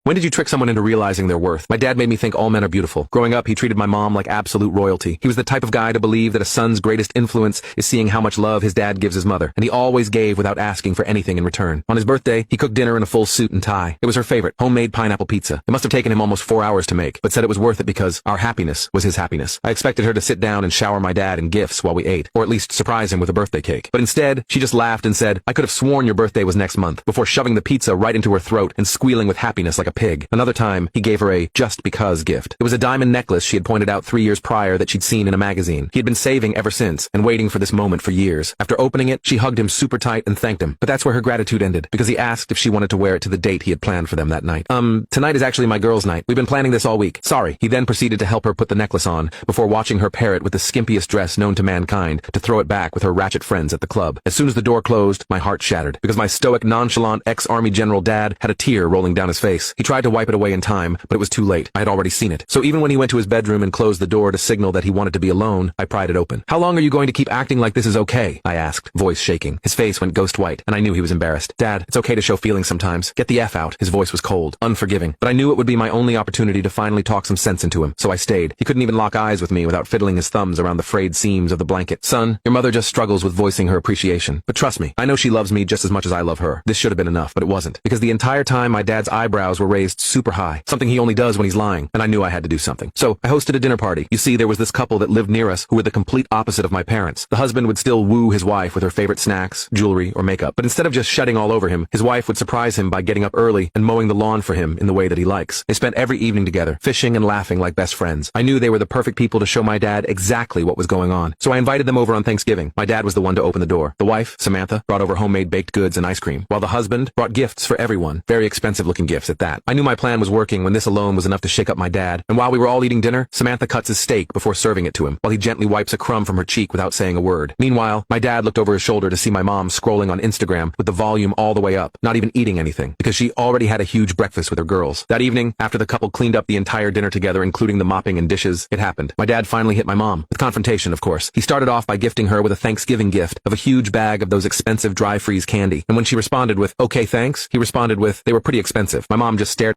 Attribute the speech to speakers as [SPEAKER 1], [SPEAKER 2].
[SPEAKER 1] When did you trick someone into realizing their worth? My dad made me think all men are beautiful. Growing up, he treated my mom like absolute royalty. He was the type of guy to believe that a son's greatest influence is seeing how much love his dad gives his mother, and he always gave without asking for anything in return. On his birthday, he cooked dinner in a full suit and tie. It was her favorite, homemade pineapple pizza. It must have taken him almost 4 hours to make, but said it was worth it because our happiness was his happiness. I expected her to sit down and shower my dad in gifts while we ate, or at least surprise him with a birthday cake. But instead, she just laughed and said, "I could have sworn your birthday was next month," before shoving the pizza right into her throat and squealing with happiness like a pig. Another time, he gave her a just because gift. It was a diamond necklace she had pointed out 3 years prior that she'd seen in a magazine. He had been saving ever since and waiting for this moment for years. After opening it, she hugged him super tight and thanked him. But that's where her gratitude ended, because he asked if she wanted to wear it to the date he had planned for them that night. Tonight is actually my girls' night. We've been planning this all week. Sorry. He then proceeded to help her put the necklace on, before watching her pair it with the skimpiest dress known to mankind to throw it back with her ratchet friends at the club. As soon as the door closed, my heart shattered, because my stoic, nonchalant ex-army general dad had a tear rolling down his face. He tried to wipe it away in time, but it was too late. I had already seen it. So even when he went to his bedroom and closed the door to signal that he wanted to be alone, I pried it open. "How long are you going to keep acting like this is okay?" I asked, voice shaking. His face went ghost white, and I knew he was embarrassed. "Dad, it's okay to show feelings sometimes. Get the F out." His voice was cold, unforgiving, but I knew it would be my only opportunity to finally talk some sense into him, so I stayed. He couldn't even lock eyes with me without fiddling his thumbs around the frayed seams of the blanket. "Son, your mother just struggles with voicing her appreciation. But trust me, I know she loves me just as much as I love her." This should have been enough, but it wasn't, because the entire time my dad's eyebrows were raised super high, something he only does when he's lying, and I knew I had to do something. So I hosted a dinner party. You see, there was this couple that lived near us who were the complete opposite of my parents. The husband would still woo his wife with her favorite snacks, jewelry, or makeup, but instead of just shedding all over him, his wife would surprise him by getting up early and mowing the lawn for him in the way that he likes. They spent every evening together, fishing and laughing like best friends. I knew they were the perfect people to show my dad exactly what was going on, so I invited them over on Thanksgiving. My dad was the one to open the door. The wife, Samantha, brought over homemade baked goods and ice cream, while the husband brought gifts for everyone, very expensive-looking gifts at that. I knew my plan was working when this alone was enough to shake up my dad, and while we were all eating dinner, Samantha cuts his steak before serving it to him, while he gently wipes a crumb from her cheek without saying a word. Meanwhile, my dad looked over his shoulder to see my mom scrolling on Instagram with the volume all the way up, not even eating anything, because she already had a huge breakfast with her girls. That evening, after the couple cleaned up the entire dinner together, including the mopping and dishes, it happened. My dad finally hit my mom, with confrontation, of course. He started off by gifting her with a Thanksgiving gift of a huge bag of those expensive dry freeze candy, and when she responded with, "Okay, thanks," he responded with, "They were pretty expensive." My mom just stared